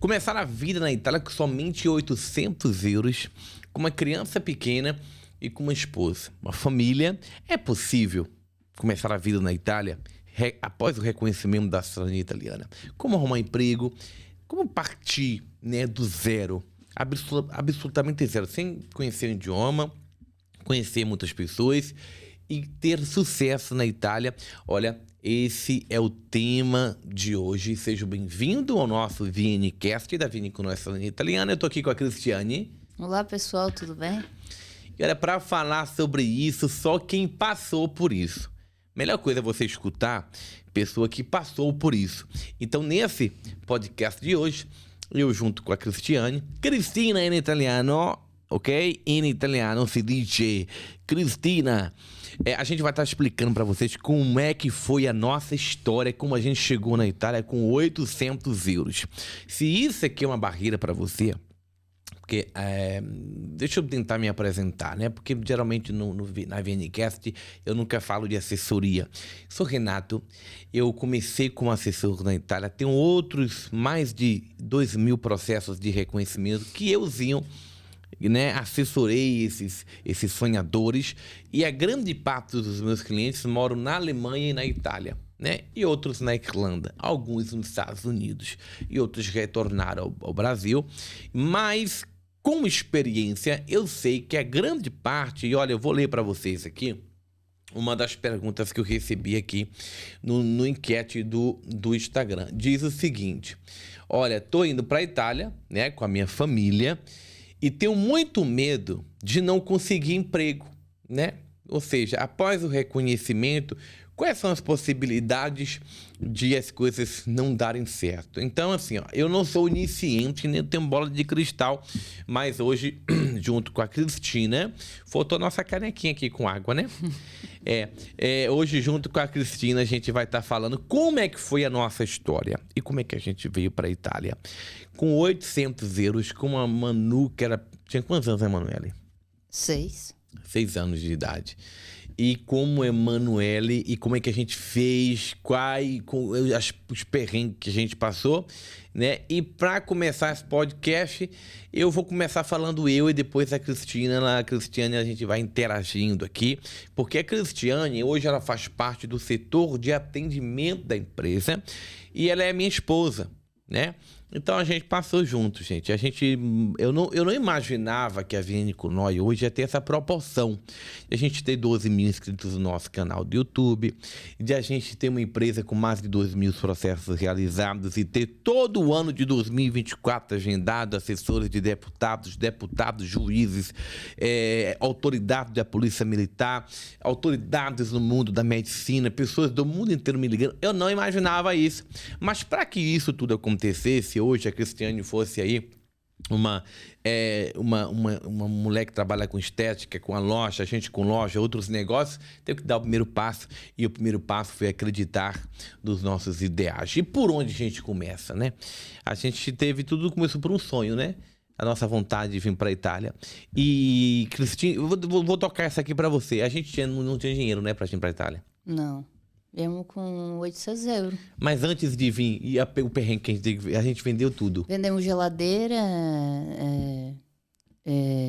Começar a vida na Itália com somente 800 euros, com uma criança pequena e com uma esposa, uma família. É possível começar a vida na Itália após o reconhecimento da cidadania italiana? Como arrumar emprego? Como partir, né, do zero? Absolutamente zero, sem conhecer o idioma, conhecer muitas pessoas e ter sucesso na Itália. Olha, esse é o tema de hoje. Seja bem-vindo ao nosso VNcast da Vini com Nossa Italiana. Eu tô aqui com a Cristiane. Olá, pessoal, tudo bem? E olha, para falar sobre isso, só quem passou por isso. Melhor coisa é você escutar pessoa que passou por isso. Então, nesse podcast de hoje, eu junto com a Cristiane, Cristina in italiano, ok? In italiano si dice Cristina. A gente vai estar explicando para vocês como é que foi a nossa história, como a gente chegou na Itália com 800 euros. Se isso aqui é uma barreira para você, porque deixa eu tentar me apresentar, né? Porque geralmente na VNcast eu nunca falo de assessoria. Sou Renato, eu comecei como assessor na Itália, tenho outros mais de 2.000 processos de reconhecimento que euzinho, né, assessorei esses sonhadores, e a grande parte dos meus clientes moram na Alemanha e na Itália, né, e outros na Irlanda, alguns nos Estados Unidos e outros retornaram ao Brasil, mas com experiência eu sei que a grande parte, e olha, eu vou ler para vocês aqui uma das perguntas que eu recebi aqui no enquete do Instagram. Diz o seguinte: olha, tô indo para a Itália, né, com a minha família, e tenho muito medo de não conseguir emprego, né? Ou seja, após o reconhecimento, quais são as possibilidades de as coisas não darem certo? Então, assim, ó, eu não sou iniciante, nem tenho bola de cristal, mas hoje, junto com a Cristina, faltou nossa canequinha aqui com água, né? Hoje, junto com a Cristina, a gente vai estar falando como é que foi a nossa história e como é que a gente veio para a Itália. Com 800 euros, com uma Manu que tinha quantos anos, Emanuele? 6 anos de idade. E como Emanuele, e como é que a gente fez, os perrengues que a gente passou, né? E para começar esse podcast, eu vou começar falando eu e depois a Cristiane, a gente vai interagindo aqui, porque a Cristiane, hoje ela faz parte do setor de atendimento da empresa e ela é minha esposa, né? Então a gente passou junto, gente. Eu não imaginava que a Vini com nós hoje ia ter essa proporção. A gente ter 12 mil inscritos no nosso canal do YouTube, de a gente ter uma empresa com mais de 2.000 processos realizados e ter todo o ano de 2024 agendado assessores de deputados, juízes, autoridades da Polícia Militar, autoridades no mundo da medicina, pessoas do mundo inteiro me ligando. Eu não imaginava isso. Mas para que isso tudo acontecesse, hoje a Cristiane fosse aí uma mulher que trabalha com estética, com a loja, a gente com loja, outros negócios, teve que dar o primeiro passo, e o primeiro passo foi acreditar nos nossos ideais. E por onde a gente começa, né? A gente tudo começou por um sonho, né? A nossa vontade de vir para a Itália. E, Cristina, eu vou tocar essa aqui para você. A gente não tinha dinheiro, né, para vir para a Itália? Não. Viemos com 800 euros. Mas antes de vir, e o perrengue que a gente vendeu tudo? Vendemos geladeira,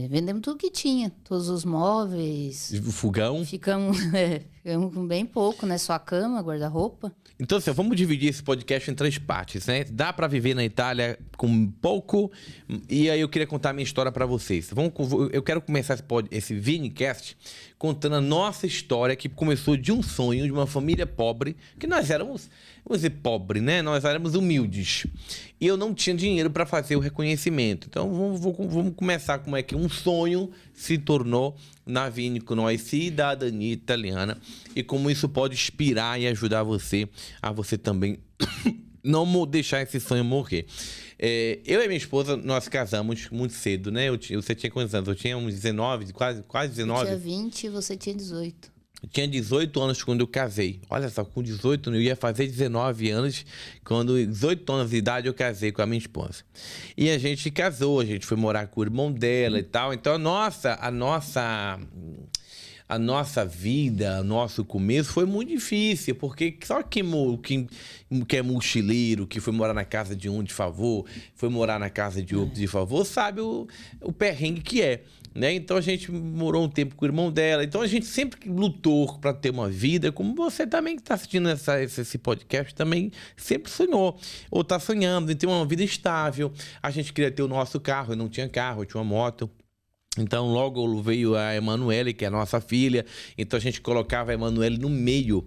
vendemos tudo que tinha. Todos os móveis. O fogão? Ficamos com bem pouco, né? Só a cama, guarda-roupa. Então, assim, vamos dividir esse podcast em 3 partes, né? Dá para viver na Itália com pouco, e aí eu queria contar a minha história para vocês. Eu quero começar esse VNcast contando a nossa história, que começou de um sonho de uma família pobre, que nós éramos, vamos dizer, pobre, né? Nós éramos humildes. E eu não tinha dinheiro para fazer o reconhecimento. Então, vamos começar como é que um sonho se tornou na Vini com nós, cidadania italiana, e como isso pode inspirar e ajudar você a você também não deixar esse sonho morrer. Eu e minha esposa, nós casamos muito cedo, né? Você tinha quantos anos? Eu tinha uns 19, quase 19. Eu tinha 20 e você tinha 18. Eu tinha 18 anos quando eu casei. Olha só, com 18 eu ia fazer 19 anos. Quando 18 anos de idade eu casei com a minha esposa. E a gente casou, a gente foi morar com o irmão dela e tal. Então a nossa a nossa vida, nosso começo foi muito difícil, porque só quem é mochileiro, que foi morar na casa de um de favor, foi morar na casa de outro de favor, sabe o perrengue que é, né? Então a gente morou um tempo com o irmão dela, então a gente sempre lutou para ter uma vida, como você também que está assistindo esse podcast também sempre sonhou, ou está sonhando em ter uma vida estável. A gente queria ter o nosso carro, eu não tinha carro, eu tinha uma moto. Então logo veio a Emanuele, que é a nossa filha. Então a gente colocava a Emanuele no meio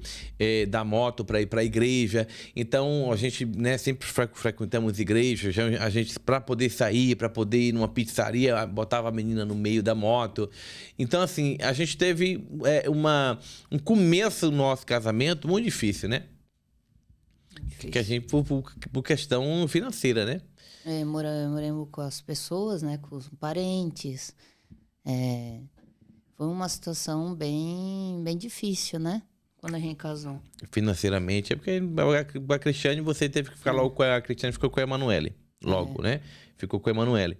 da moto para ir para a igreja. Então a gente, né, sempre frequentamos igrejas. A gente, para poder sair, para poder ir numa pizzaria, botava a menina no meio da moto. Então assim, a gente teve um começo do nosso casamento muito difícil, né? Que a gente por questão financeira, né? Moramos com as pessoas, né? Com os parentes. Foi uma situação bem difícil, né? Quando a gente casou. Financeiramente, é porque a Cristiane, você teve que ficar logo com a Cristiane, ficou com a Emanuele. Logo, né? Ficou com a Emanuele.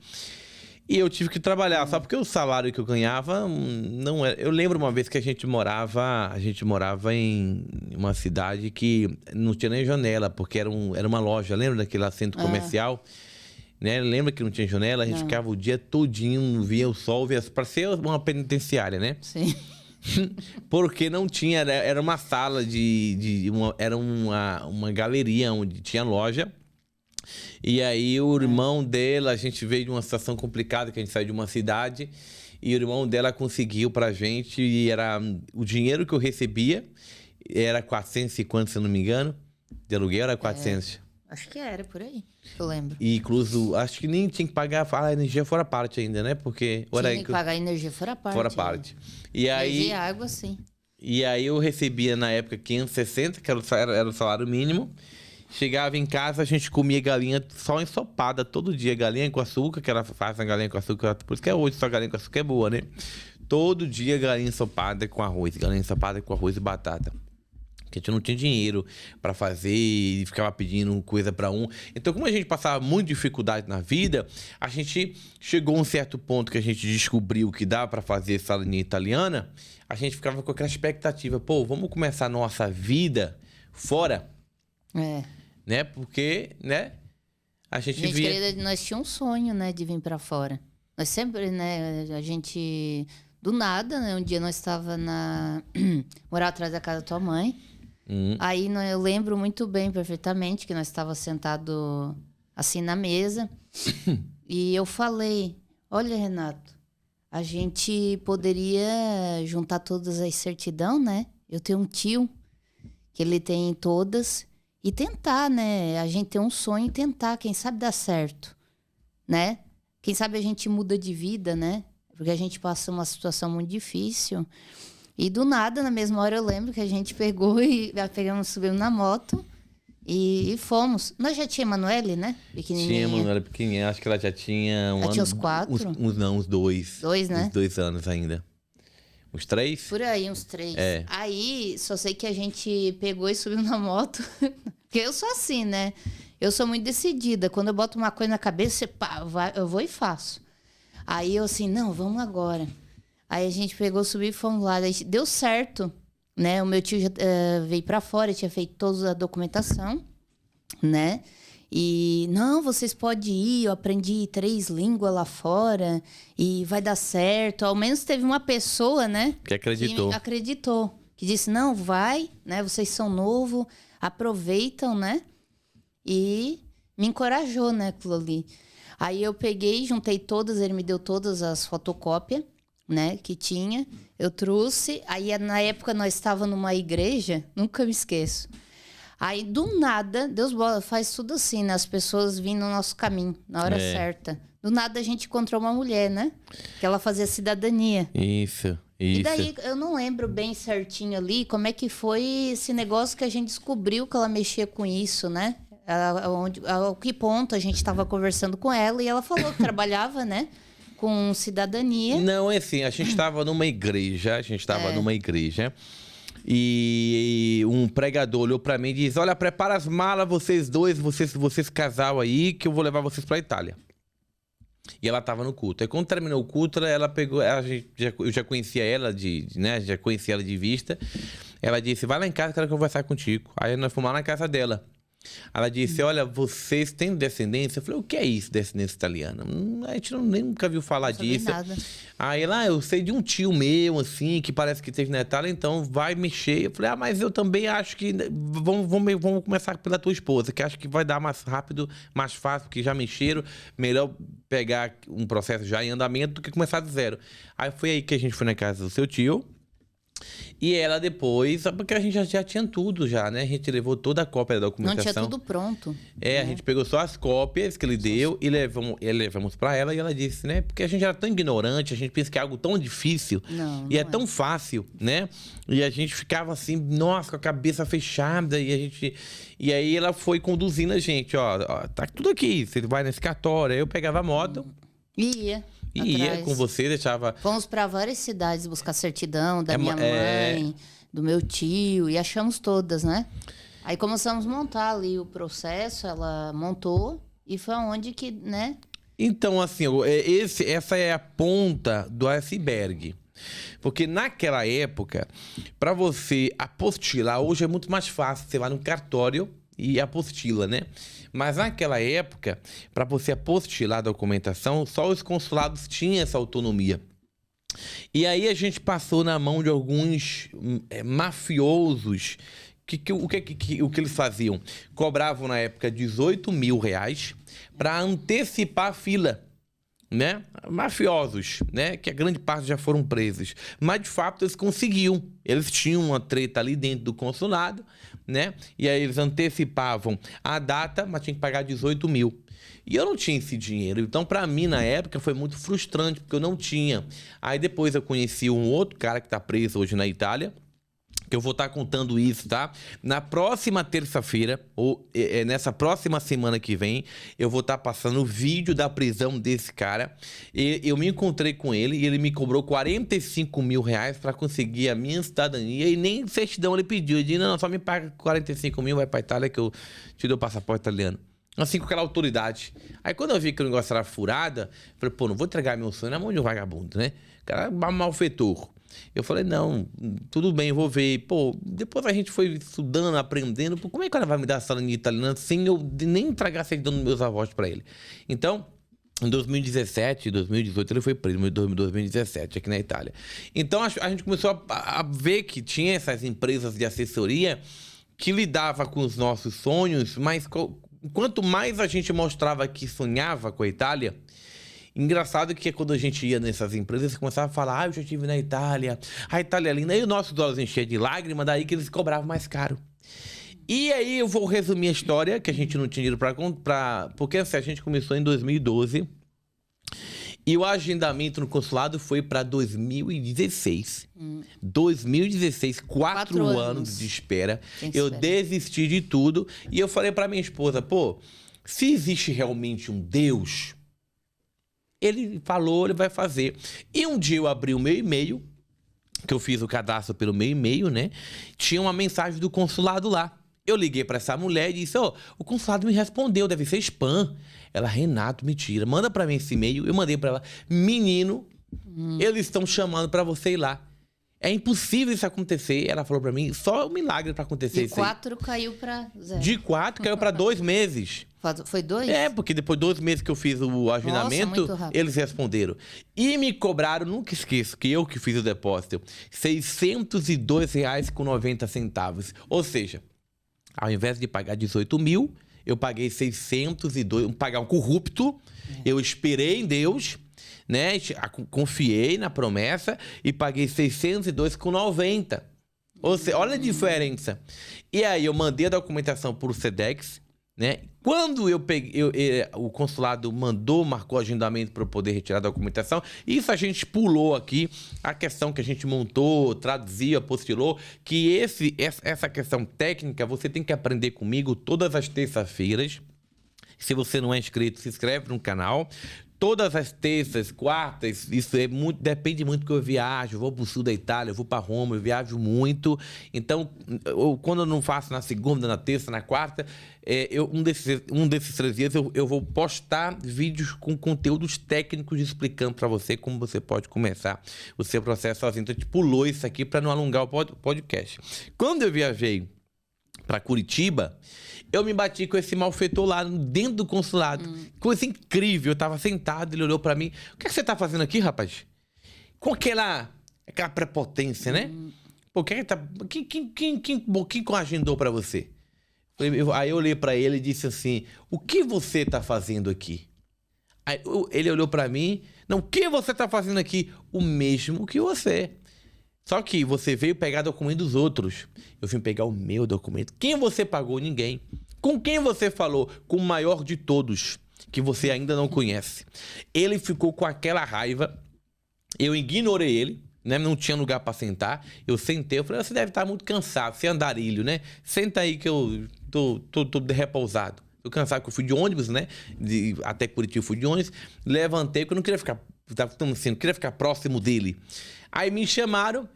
E eu tive que trabalhar, só porque o salário que eu ganhava não era... Eu lembro uma vez que a gente morava em uma cidade que não tinha nem janela, porque era uma loja. Lembra daquele centro comercial? Né? Lembra que não tinha janela? A gente ficava o dia todinho, via o sol, para ser uma penitenciária, né? Sim. Porque não tinha, era uma sala era uma galeria onde tinha loja. E aí o irmão dela, a gente veio de uma situação complicada, que a gente saiu de uma cidade, e o irmão dela conseguiu pra gente, e era o dinheiro que eu recebia, era 450, se eu não me engano, de aluguel era 400. Acho que era, por aí, eu lembro. E incluso, acho que nem tinha que pagar a energia fora parte ainda, né? Porque... Tinha que pagar a energia fora parte. Fora parte. E aí... Energia e água, sim. E aí eu recebia, na época, 560, que era o salário mínimo. Chegava em casa, a gente comia galinha só ensopada todo dia. Galinha com açúcar, que ela faz a galinha com açúcar. Por isso que hoje só galinha com açúcar é boa, né? Todo dia galinha ensopada com arroz. Galinha ensopada com arroz e batata. Que a gente não tinha dinheiro para fazer e ficava pedindo coisa para um. Então, como a gente passava muita dificuldade na vida, a gente chegou a um certo ponto que a gente descobriu que dá para fazer salinha italiana, a gente ficava com aquela expectativa, pô, vamos começar a nossa vida fora? Né? Porque, né? A gente via... Querida, nós tínhamos um sonho, né, de vir para fora. Nós sempre, né, a gente... Do nada, né, um dia nós estava morava atrás da casa da tua mãe. Aí eu lembro muito bem, perfeitamente, que nós estávamos sentados assim na mesa. E eu falei, olha, Renato, a gente poderia juntar todas as certidão, né? Eu tenho um tio que ele tem todas e tentar, né? A gente tem um sonho e tentar, quem sabe dá certo, né? Quem sabe a gente muda de vida, né? Porque a gente passa uma situação muito difícil. E do nada, na mesma hora, eu lembro que a gente pegou e subimos na moto e fomos. Nós já tinha Emanuele, né? Pequenininha. Tinha Emanuele pequenininha. Acho que ela já tinha ela tinha uns 4? Uns 2. 2, né? Uns 2 anos ainda. Uns 3? Por aí, uns 3. Aí, só sei que a gente pegou e subiu na moto. Porque eu sou assim, né? Eu sou muito decidida. Quando eu boto uma coisa na cabeça, eu vou e faço. Aí eu assim, não, vamos agora. Aí a gente pegou, subiu e fomos lá. Aí deu certo, né? O meu tio já veio pra fora, tinha feito toda a documentação, né? E, não, vocês podem ir, eu aprendi 3 línguas lá fora e vai dar certo. Ao menos teve uma pessoa, né? Que acreditou. Que acreditou. Que disse, não, vai, né? Vocês são novos, aproveitam, né? E me encorajou, né, aquilo ali. Aí eu peguei, juntei todas, ele me deu todas as fotocópias, né, que tinha. Eu trouxe, aí na época nós estávamos numa igreja, nunca me esqueço. Aí do nada, Deus faz tudo assim, né, as pessoas vindo no nosso caminho, na hora certa. Do nada a gente encontrou uma mulher, né, que ela fazia cidadania. Isso. E daí eu não lembro bem certinho ali como é que foi esse negócio que a gente descobriu que ela mexia com isso, né? A que ponto a gente estava conversando com ela e ela falou que trabalhava, né, com cidadania. Não, é assim, a gente estava numa igreja, e um pregador olhou para mim e disse, olha, prepara as malas, vocês dois, vocês casal aí, que eu vou levar vocês para Itália. E ela tava no culto. Aí quando terminou o culto, ela pegou... eu já conhecia ela né? Já conhecia ela de vista. Ela disse, vai lá em casa, quero conversar contigo. Aí nós fomos lá na casa dela. Ela disse, olha, vocês têm descendência? Eu falei, o que é isso, descendência italiana? A gente nunca viu falar disso. Nada. Aí ela, eu sei de um tio meu, assim, que parece que esteve na Itália, então vai mexer. Eu falei, mas eu também acho que... Vamos começar pela tua esposa, que acho que vai dar mais rápido, mais fácil, porque já mexeram. Melhor pegar um processo já em andamento do que começar do zero. Aí foi aí que a gente foi na casa do seu tio. E ela depois, porque a gente já tinha tudo já, né? A gente levou toda a cópia da documentação. Não tinha tudo pronto. A gente pegou só as cópias que ele deu e levamos para ela. E ela disse, né? Porque a gente era tão ignorante, a gente pensa que é algo tão difícil. Não é tão fácil, né? E a gente ficava assim, nossa, com a cabeça fechada. E aí ela foi conduzindo a gente, ó, tá tudo aqui. Você vai nesse cartório. Aí eu pegava a moto. Ia Com você, deixava... Fomos para várias cidades buscar certidão da minha mãe, do meu tio, e achamos todas, né? Aí começamos a montar ali o processo, ela montou, e foi onde que, né? Então, assim, essa é a ponta do iceberg. Porque naquela época, para você apostilar, hoje é muito mais fácil. Você vai no cartório e apostila, né? Mas naquela época, para você apostilar a documentação, só os consulados tinham essa autonomia. E aí a gente passou na mão de alguns mafiosos. O que eles faziam? Cobravam na época R$18 mil para antecipar a fila, né? Mafiosos, né? Que a grande parte já foram presos. Mas de fato eles conseguiam. Eles tinham uma treta ali dentro do consulado, né? E aí eles antecipavam a data, mas tinha que pagar 18 mil. E eu não tinha esse dinheiro. Então, para mim, na época, foi muito frustrante, porque eu não tinha. Aí depois eu conheci um outro cara que tá preso hoje na Itália, que eu vou estar contando isso, tá? Na próxima terça-feira, ou nessa próxima semana que vem, eu vou estar passando o vídeo da prisão desse cara. Eu me encontrei com ele e ele me cobrou R$45 mil para conseguir a minha cidadania e nem certidão ele pediu. Ele disse, não, só me paga 45 mil, vai pra Itália que eu te dou o passaporte italiano. Assim, com aquela autoridade. Aí quando eu vi que o negócio era furada, eu falei, pô, não vou entregar meu sonho na mão de um vagabundo, né? O cara é malfeitor. Eu falei, não, tudo bem, eu vou ver. Pô, depois a gente foi estudando, aprendendo. Pô, como é que ela vai me dar a cidadania italiana sem eu nem entregar a certidão dos meus avós para ele? Então, em 2017, 2018, ele foi preso, em 2017, aqui na Itália. Então, a gente começou a ver que tinha essas empresas de assessoria que lidavam com os nossos sonhos, mas quanto mais a gente mostrava que sonhava com a Itália... Engraçado que quando a gente ia nessas empresas, começava a falar, eu já estive na Itália, a Itália é linda, aí os nossos olhos enchiam de lágrimas, daí que eles cobravam mais caro. E aí eu vou resumir a história, que a gente não tinha dinheiro para porque assim, a gente começou em 2012 e o agendamento no consulado foi para 2016. 2016, 4 anos de espera. Eu desisti de tudo e eu falei para minha esposa, pô, se existe realmente um Deus... Ele falou, ele vai fazer. E um dia eu abri o meu e-mail, que eu fiz o cadastro pelo meu e-mail, né? Tinha uma mensagem do consulado lá. Eu liguei para essa mulher e disse, o consulado me respondeu, deve ser spam. Ela, Renato, mentira, manda para mim esse e-mail. Eu mandei para ela, menino, eles estão chamando para você ir lá. É impossível isso acontecer. Ela falou para mim, só um milagre para acontecer isso aí. De 4 caiu para 0. De 4 caiu para 2 meses. Foi 2? Porque depois de 2 meses que eu fiz o agendamento, eles responderam. E me cobraram, nunca esqueço, que eu que fiz o depósito, R$602,90. Ou seja, ao invés de pagar 18 mil, eu paguei 602, pagar um corrupto. Eu esperei em Deus, né? Confiei na promessa e paguei 602,90. Ou seja, olha a diferença. E aí eu mandei a documentação para o Sedex, né? Quando eu peguei, o consulado marcou o agendamento para eu poder retirar a documentação. Isso a gente pulou aqui, a questão que a gente montou, traduziu, apostilou, que essa questão técnica você tem que aprender comigo todas as terças-feiras. Se você não é inscrito, se inscreve no canal. todas as terças, quartas, isso depende muito que eu viajo. Eu vou pro sul da Itália, eu vou para Roma, eu viajo muito. Então, quando eu não faço na segunda, na terça, na quarta, um desses 3 dias eu vou postar vídeos com conteúdos técnicos explicando para você como você pode começar o seu processo sozinho. Então, a gente pulou isso aqui para não alongar o podcast. Quando eu viajei para Curitiba, eu me bati com esse malfeitor lá dentro do consulado. Coisa incrível. Eu tava sentado, ele olhou pra mim. O que você tá fazendo aqui, rapaz? Com aquela prepotência, né? Pô, quem agendou pra você? Aí eu olhei pra ele e disse assim, o que você tá fazendo aqui? Aí ele olhou pra mim, não, o que você tá fazendo aqui? O mesmo que você. Só que você veio pegar documento dos outros. Eu vim pegar o meu documento. Quem você pagou? Ninguém. Com quem você falou? Com o maior de todos, que você ainda não conhece. Ele ficou com aquela raiva. Eu ignorei ele, né? Não tinha lugar para sentar. Eu sentei, eu falei, você deve estar muito cansado, você é andarilho, né? Senta aí que eu tô repousado. Tô cansado, que eu fui de ônibus, né? Até Curitiba eu fui de ônibus. Levantei, porque eu não queria ficar... não queria ficar próximo dele. Aí me chamaram,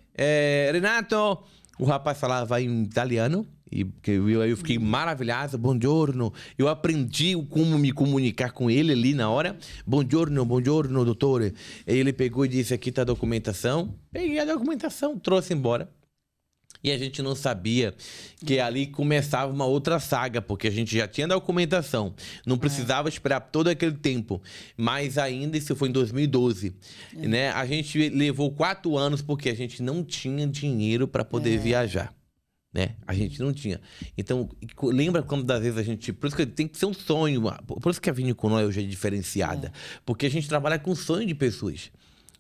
Renato, o rapaz falava em italiano, e eu fiquei maravilhado, buongiorno. Eu aprendi como me comunicar com ele ali na hora. Buongiorno, dottore. Ele pegou e disse, aqui tá a documentação. Peguei a documentação, trouxe embora. E a gente não sabia que ali começava uma outra saga, porque a gente já tinha documentação. Não precisava esperar todo aquele tempo. Mas ainda, isso foi em 2012. Né? A gente levou 4 anos porque a gente não tinha dinheiro para poder viajar. Né? A gente não tinha. Então, lembra quando das vezes a gente... Por isso que tem que ser um sonho. Por isso que a Vinho hoje é diferenciada. Porque a gente trabalha com sonho de pessoas.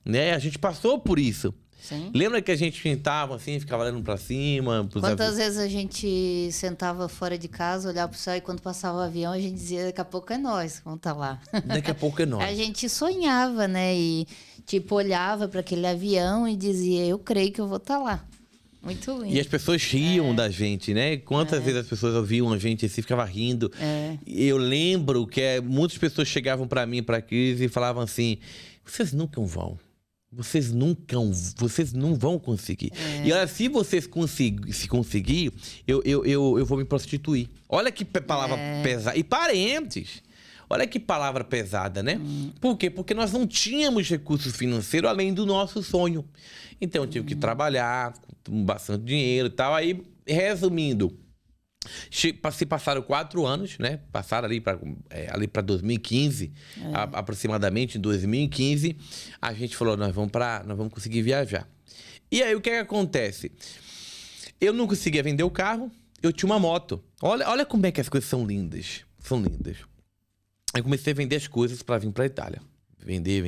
Né? A gente passou por isso. Sim. Lembra que a gente sentava assim, ficava olhando pra cima? Quantas vezes a gente sentava fora de casa, olhava pro céu e quando passava o avião a gente dizia, daqui a pouco é nós que vamos estar lá. Daqui a pouco é nós. A gente sonhava, né? E tipo, olhava para aquele avião e dizia, eu creio que eu vou estar lá. Muito lindo. E as pessoas riam da gente, né? Quantas vezes as pessoas ouviam a gente assim, ficavam rindo. Eu lembro que muitas pessoas chegavam para mim, para Cris, e falavam assim, vocês nunca vão. Vocês não vão conseguir. E olha, se vocês conseguir, eu vou me prostituir. Olha que palavra pesada. E parentes. Olha que palavra pesada, né? Por quê? Porque nós não tínhamos recursos financeiros além do nosso sonho. Então eu tive que trabalhar com bastante dinheiro e tal. Aí, resumindo, se passaram 4 anos, né? Passaram ali para 2015, aproximadamente em 2015, a gente falou, nós vamos conseguir viajar. E aí o que acontece? Eu não conseguia vender o carro, eu tinha uma moto. Olha como é que as coisas são lindas. São lindas. Aí comecei a vender as coisas para vir para a Itália. Vender.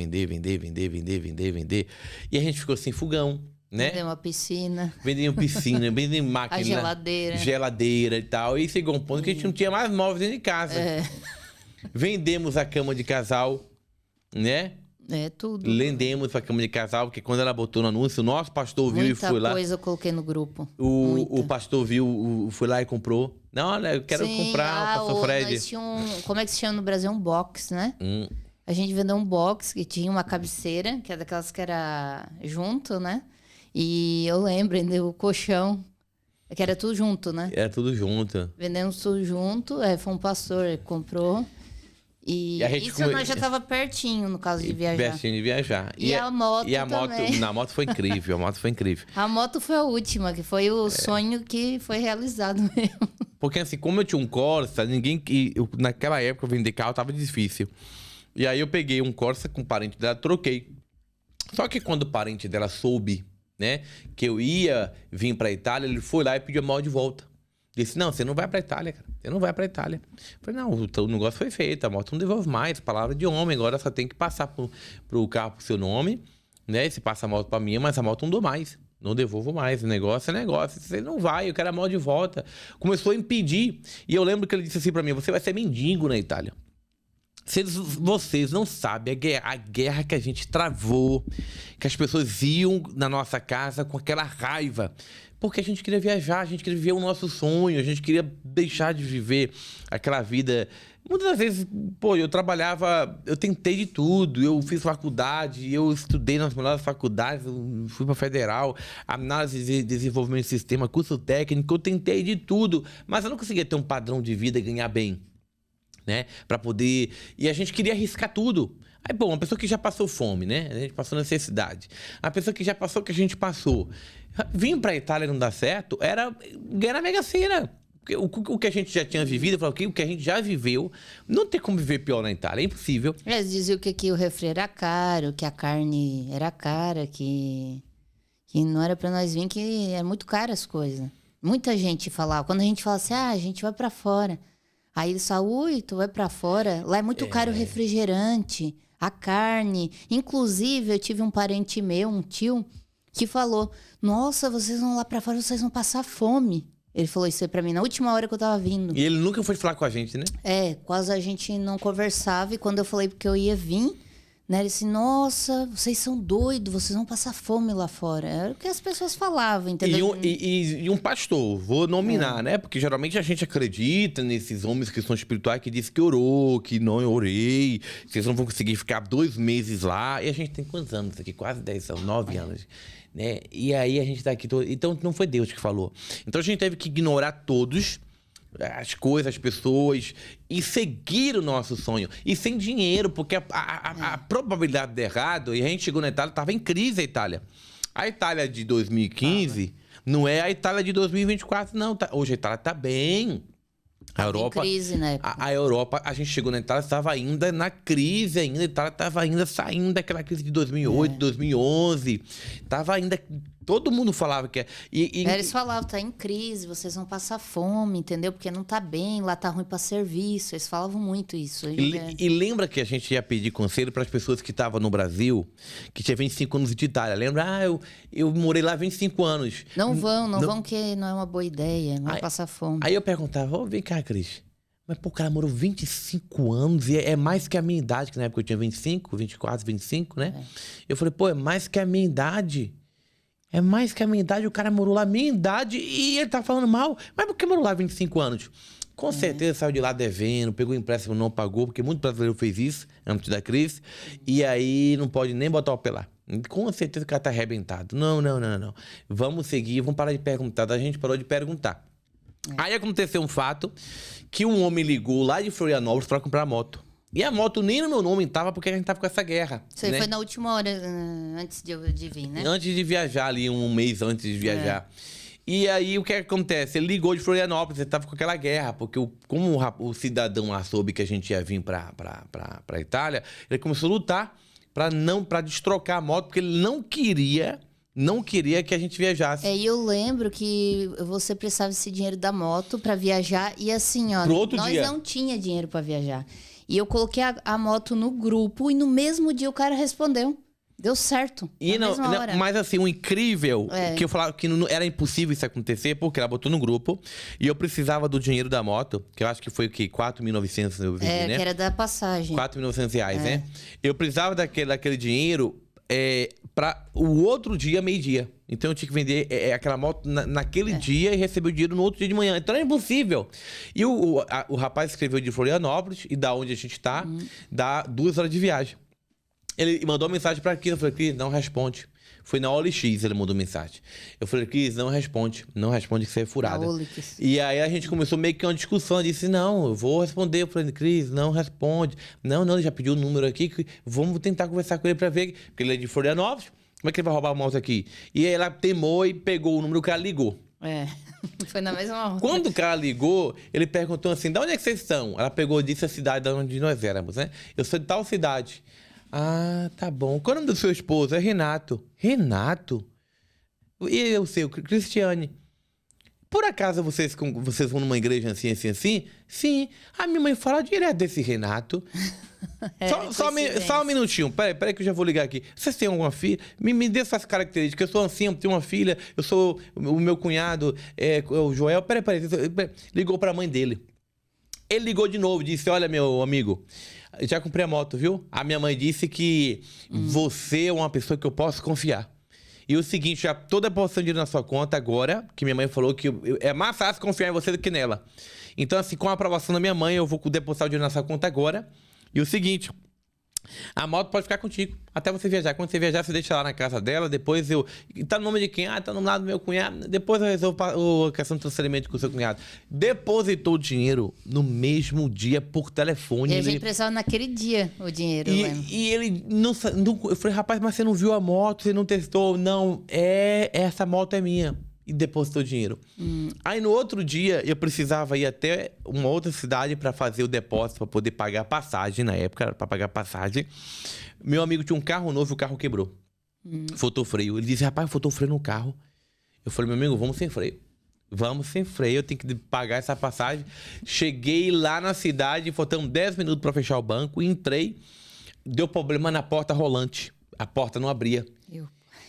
E a gente ficou sem fogão. Né? Vender uma piscina. Vender máquina. A geladeira e tal. E chegou um ponto que a gente não tinha mais móveis dentro de casa. Vendemos a cama de casal, né? Tudo. Vendemos a cama de casal, porque quando ela botou no anúncio, o nosso pastor viu e foi lá. Muita coisa eu coloquei no grupo. O pastor viu, foi lá e comprou. Não, olha, eu quero comprar o pastor Fred. Como é que se chama no Brasil? Um box, né? A gente vendeu um box que tinha uma cabeceira, que é daquelas que era junto, né? E eu lembro ainda o colchão, que era tudo junto, né? Era tudo junto. Vendemos tudo junto, foi um pastor que comprou. E isso nós já estava pertinho, no caso de viajar. Pertinho de viajar. E a moto também. A moto foi incrível, A moto foi a última, que foi o sonho que foi realizado mesmo. Porque assim, como eu tinha um Corsa, naquela época vender carro tava difícil. E aí eu peguei um Corsa com o parente dela, troquei. Só que quando o parente dela soube, né, que eu ia vir pra Itália, ele foi lá e pediu a moto de volta. Disse, não, você não vai pra Itália, cara. Você não vai pra Itália. Eu falei, não, o negócio foi feito, a moto não devolve mais, palavra de homem, agora só tem que passar pro carro pro seu nome, né, e se passa a moto pra mim, mas a moto não dou mais. Não devolvo mais, o negócio é negócio. Você não vai, eu quero a moto de volta. Começou a impedir. E eu lembro que ele disse assim pra mim, você vai ser mendigo na Itália. Vocês não sabem a guerra que a gente travou, que as pessoas iam na nossa casa com aquela raiva. Porque a gente queria viajar, a gente queria viver o nosso sonho, a gente queria deixar de viver aquela vida. Muitas das vezes, pô, eu trabalhava, eu tentei de tudo, eu fiz faculdade, eu estudei nas melhores faculdades, eu fui para federal, análise e desenvolvimento de sistema, curso técnico, eu tentei de tudo, mas eu não conseguia ter um padrão de vida e ganhar bem. Né? Para poder... E a gente queria arriscar tudo. Aí, bom, uma pessoa que já passou fome, né? A gente passou necessidade. A pessoa que já passou o que a gente passou. Vir para a Itália e não dar certo era ganhar na Mega Sena. O que a gente já tinha vivido, o que a gente já viveu, não tem como viver pior na Itália, é impossível. Eles diziam que aqui o refri era caro, que a carne era cara, que não era para nós vir, que é muito caro as coisas. Muita gente falava, quando a gente fala assim, a gente vai para fora. Aí eles falam, ui, tu vai pra fora, lá é muito caro o refrigerante, a carne. Inclusive, eu tive um parente meu, um tio, que falou, nossa, vocês vão lá pra fora, vocês vão passar fome. Ele falou isso aí pra mim na última hora que eu tava vindo. E ele nunca foi falar com a gente, né? Quase a gente não conversava. E quando eu falei porque eu ia vir, né? Ele disse, nossa, vocês são doidos, vocês vão passar fome lá fora. Era o que as pessoas falavam, entendeu? E um pastor, vou nominar, né? Porque geralmente a gente acredita nesses homens que são espirituais que dizem que orou, que não orei, que vocês não vão conseguir ficar 2 meses lá. E a gente tem quantos anos aqui? Quase 10 anos, 9 anos. Né? E aí a gente tá aqui... Então não foi Deus que falou. Então a gente teve que ignorar todos... as coisas, as pessoas, e seguir o nosso sonho. E sem dinheiro, porque a probabilidade de errado, e a gente chegou na Itália, estava em crise a Itália. A Itália de 2015 não é a Itália de 2024, não. Hoje a Itália está bem. A Europa, em crise, né? A Europa, a gente chegou na Itália, estava ainda na crise ainda. A Itália estava ainda saindo daquela crise de 2008, 2011. Estava ainda... Todo mundo falava que... Eles falavam, tá em crise, vocês vão passar fome, entendeu? Porque não tá bem, lá tá ruim para serviço. Eles falavam muito isso. E lembra que a gente ia pedir conselho para as pessoas que estavam no Brasil, que tinha 25 anos de Itália. Lembra? Eu morei lá 25 anos. Não vão, que não é uma boa ideia, vão passar fome. Aí eu perguntava, vem cá, Cris. Mas, pô, o cara morou 25 anos e é mais que a minha idade, que na época eu tinha 25, 24, 25, né? Eu falei, pô, é mais que a minha idade. É mais que a minha idade, o cara morou lá a minha idade e ele tá falando mal. Mas por que morou lá 25 anos? Com certeza saiu de lá devendo, pegou empréstimo, não pagou, porque muito brasileiro fez isso antes da crise. E aí não pode nem botar o pé lá. Com certeza o cara tá arrebentado. Não. Vamos seguir, vamos parar de perguntar. A gente parou de perguntar. Aí aconteceu um fato que um homem ligou lá de Florianópolis para comprar moto. E a moto nem no meu nome tava, porque a gente tava com essa guerra. Você foi na última hora, antes de vir, né? Antes de viajar ali, um mês antes de viajar. E aí, o que acontece? Ele ligou de Florianópolis, ele tava com aquela guerra, porque como o cidadão lá soube que a gente ia vir pra Itália, ele começou a lutar pra destrocar a moto, porque ele não queria que a gente viajasse. E eu lembro que você precisava desse dinheiro da moto pra viajar, e assim, ó, nós não tinha dinheiro pra viajar. E eu coloquei a moto no grupo e no mesmo dia o cara respondeu. Deu certo. Mas assim, o incrível, que eu falava que não era impossível isso acontecer, porque ela botou no grupo e eu precisava do dinheiro da moto, que eu acho que foi o quê? 4.900 eu vendi, né? Que era da passagem. 4.900 reais, né? Eu precisava daquele dinheiro para o outro dia, meio-dia. Então eu tinha que vender aquela moto naquele dia e receber o dinheiro no outro dia de manhã. Então era impossível. E o rapaz escreveu de Florianópolis, e da onde a gente tá, dá 2 horas de viagem. Ele mandou uma mensagem pra Cris, eu falei, Cris, não responde. Foi na OLX, ele mandou mensagem. Eu falei, Cris, não responde que você é furada. E aí a gente começou meio que uma discussão, eu disse, não, eu vou responder. Eu falei, Cris, não responde. Não, ele já pediu o número aqui, vamos tentar conversar com ele pra ver, porque ele é de Florianópolis, como é que ele vai roubar a moto aqui? E aí ela temou e pegou o número, o cara ligou. Foi na mesma hora. Quando o cara ligou, ele perguntou assim, de onde é que vocês estão? Ela pegou e disse a cidade de onde nós éramos, né? Eu sou de tal cidade. Ah, tá bom. Qual é o nome do seu esposo? É Renato. Renato? E o seu? Cristiane. Por acaso vocês vão numa igreja assim? Sim. A minha mãe fala direto desse Renato. Só um minutinho. Peraí que eu já vou ligar aqui. Vocês têm alguma filha? Me dê essas características. Eu sou assim, eu tenho uma filha. Eu sou... O meu cunhado é o Joel. Peraí. Ligou pra mãe dele. Ele ligou de novo, disse, olha, meu amigo, Já comprei a moto, viu? A minha mãe disse que você é uma pessoa que eu posso confiar. E o seguinte, já tô depositando dinheiro na sua conta agora, que minha mãe falou que é mais fácil confiar em você do que nela. Então, assim, com a aprovação da minha mãe, eu vou depositar o dinheiro na sua conta agora. E o seguinte, a moto pode ficar contigo até você viajar. Quando você viajar, você deixa lá na casa dela. Depois eu... Tá no nome de quem? Ah, tá no nome do meu cunhado. Depois eu resolvo a questão do transferimento com o seu cunhado. Depositou o dinheiro no mesmo dia por telefone. E a gente precisava naquele dia o dinheiro. E ele não... Eu falei, rapaz, mas você não viu a moto? Você não testou? Não, essa moto é minha. E depositou o dinheiro. Aí no outro dia eu precisava ir até uma outra cidade para fazer o depósito, para poder pagar a passagem. Na época, para pagar a passagem. Meu amigo tinha um carro novo e o carro quebrou. Faltou freio. Ele disse, rapaz, faltou freio no carro. Eu falei, meu amigo, vamos sem freio. Vamos sem freio, eu tenho que pagar essa passagem. Cheguei lá na cidade, faltando 10 minutos para fechar o banco. Entrei, deu problema na porta rolante. A porta não abria.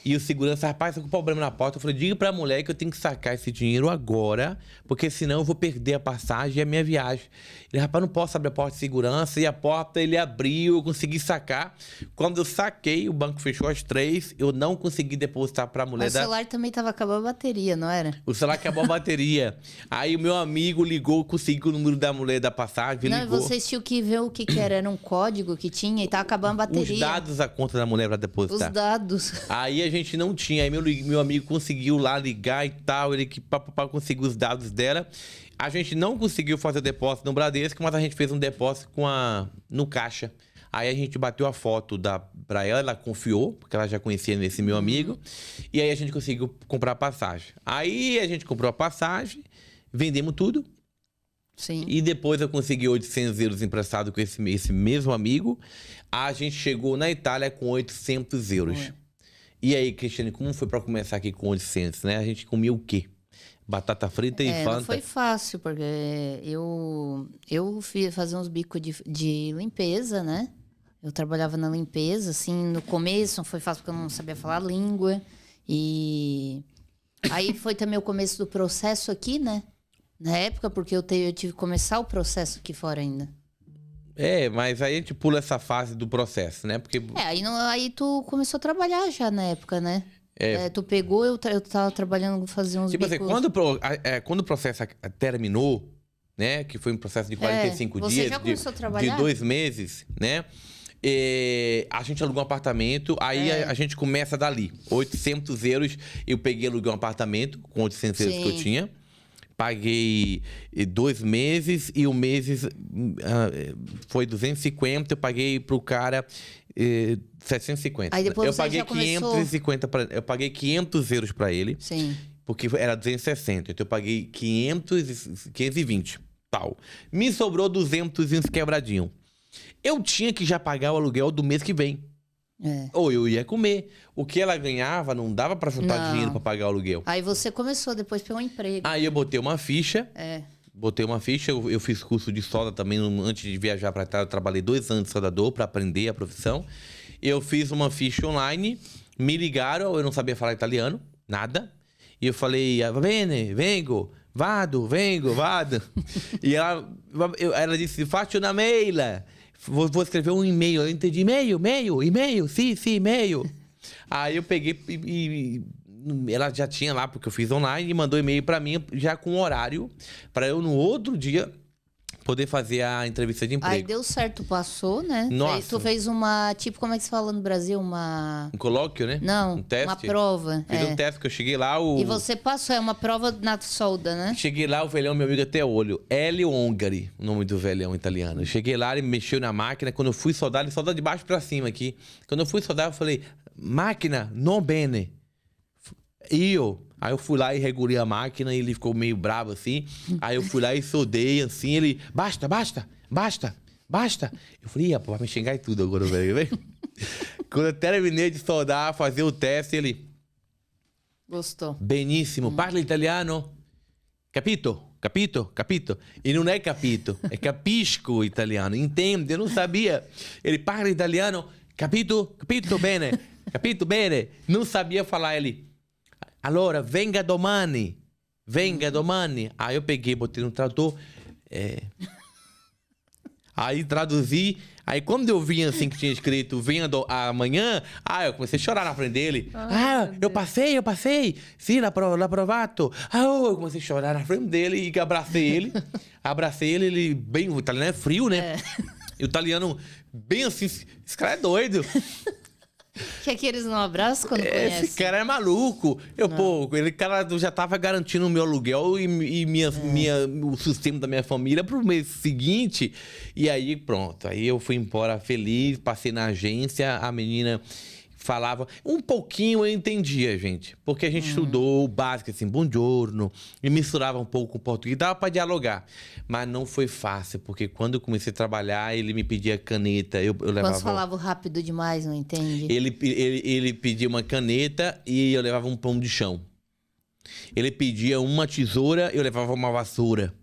E o segurança, rapaz, tô com problema na porta. Eu falei, diga pra mulher que eu tenho que sacar esse dinheiro agora, porque senão eu vou perder a passagem e a minha viagem. Ele, rapaz, não posso abrir a porta de segurança. E a porta, ele abriu, eu consegui sacar. Quando eu saquei, o banco fechou às 3, eu não consegui depositar pra mulher. O celular também tava acabando a bateria, não era? O celular acabou a bateria. Aí o meu amigo ligou, conseguiu o número da mulher da passagem, não, ligou. Vocês tinham que ver o que era. Era um código que tinha e tava acabando a bateria. Os dados da conta da mulher pra depositar. Os dados. Aí a gente não tinha. Aí meu amigo conseguiu lá ligar e tal. Ele que conseguiu os dados dela. A gente não conseguiu fazer o depósito no Bradesco, mas a gente fez um depósito no caixa. Aí a gente bateu a foto pra ela confiou, porque ela já conhecia esse meu amigo. E aí a gente conseguiu comprar a passagem. Aí a gente comprou a passagem, vendemos tudo. Sim. E depois eu consegui 800 euros emprestado com esse mesmo amigo. A gente chegou na Itália com 800 euros. E aí, Cristiane, como foi para começar aqui com 800, né? A gente comia o quê? Batata frita e Fanta? Não foi fácil, porque eu fui fazer uns bicos de limpeza, né? Eu trabalhava na limpeza, assim, no começo não foi fácil porque eu não sabia falar a língua. E aí foi também o começo do processo aqui, né? Na época, porque eu tive que começar o processo aqui fora ainda. Mas aí a gente pula essa fase do processo, né? Porque... aí tu começou a trabalhar já na época, né? Tu pegou, eu tava trabalhando, fazia uns tipo bicos... assim, quando o processo terminou, né? Que foi um processo de 45 você dias, já começou a trabalhar? de 2 meses, né? A gente alugou um apartamento, aí a gente começa dali. 800 euros, eu peguei, aluguei um apartamento com 800 euros que eu tinha. Paguei 2 meses e um mês foi 250, eu paguei pro cara 750. Aí depois eu você paguei já começou... 550 eu paguei 500 euros para ele. Sim. Porque era 260, então eu paguei 520, tal. Me sobrou 200 e uns quebradinho. Eu tinha que já pagar o aluguel do mês que vem. Ou eu ia comer. O que ela ganhava não dava pra juntar dinheiro pra pagar o aluguel. Aí você começou, depois pegou um emprego. Aí eu botei uma ficha. Botei uma ficha. Eu fiz curso de solda também. Antes de viajar pra cá, eu trabalhei 2 anos de soldador pra aprender a profissão. Eu fiz uma ficha online. Me ligaram, eu não sabia falar italiano. Nada. E eu falei, bene, vengo. Vado. E ela disse, faccio una mail. Vou escrever um e-mail. Eu entendi, e-mail, sim, e-mail. Aí eu peguei e ela já tinha lá, porque eu fiz online, e mandou e-mail pra mim, já com horário, pra eu no outro dia poder fazer a entrevista de emprego. Aí deu certo, passou, né? Nossa. Aí tu fez uma, tipo, como é que se fala no Brasil? Um colóquio, né? Não, um teste. uma prova. Fiz um teste que eu cheguei lá... E você passou, é uma prova na solda, né? Cheguei lá, o velhão, meu amigo até olho. Hélio Ongari, o nome do velhão italiano. Eu cheguei lá, ele mexeu na máquina. Quando eu fui soldar, ele soldou de baixo pra cima aqui. Quando eu fui soldar, eu falei, máquina, non bene. Aí eu fui lá e regulei a máquina e ele ficou meio bravo assim. Aí eu fui lá e soldei assim, ele... Basta. Eu falei, pô, vai me xingar e tudo agora, velho. Quando eu terminei de soldar, fazer o teste, ele... Gostou. Benissimo. Parla italiano? Capito? E não é capito, é capisco italiano. Entende? Eu não sabia. Ele parla italiano? Capito bene. Não sabia falar, ele... Allora, venga domani. Aí eu peguei, botei no tradutor. Aí traduzi. Aí quando eu vi assim que tinha escrito venha amanhã, eu comecei a chorar na frente dele. Eu passei. Sim, l'approvato. Eu comecei a chorar na frente dele e abracei ele. Ele bem, o italiano é frio, né? E o italiano bem assim, esse cara é doido. Que aqueles não abraçam quando conhecem. Esse cara é maluco. Ele cara já tava garantindo o meu aluguel e o sustento da minha família pro mês seguinte. E aí, pronto. Aí eu fui embora feliz, passei na agência, a menina falava um pouquinho, eu entendia, gente. Porque a gente estudou o básico, assim, buongiorno, e misturava um pouco com o português, dava para dialogar. Mas não foi fácil, porque quando eu comecei a trabalhar, ele me pedia caneta, eu levava... Quando falava rápido demais, não entende? Ele pedia uma caneta e eu levava um pão de chão. Ele pedia uma tesoura, eu levava uma vassoura.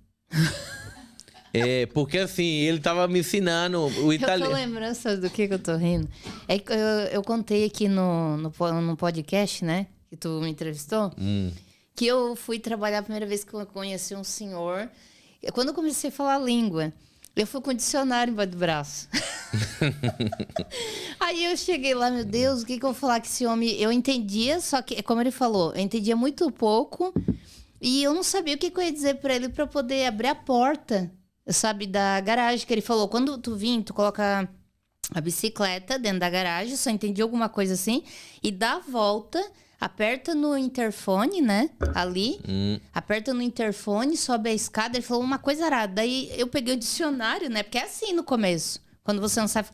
Porque assim, ele tava me ensinando o italiano. Eu tô lembrando, sabe do que eu tô rindo? É que eu contei aqui no podcast, né? Que tu me entrevistou. Que eu fui trabalhar a primeira vez que eu conheci um senhor. Quando eu comecei a falar a língua, eu fui com o dicionário embaixo do braço. Aí eu cheguei lá, meu Deus, o que eu vou falar com esse homem? Eu entendia, só que, como ele falou, eu entendia muito pouco. E eu não sabia o que eu ia dizer pra ele pra poder abrir a porta, sabe, da garagem, que ele falou, quando tu tu coloca a bicicleta dentro da garagem, só entendi alguma coisa assim, e dá a volta, aperta no interfone, né, ali, aperta no interfone, sobe a escada, ele falou uma coisa arada, daí eu peguei o dicionário, né, porque é assim no começo, quando você não sabe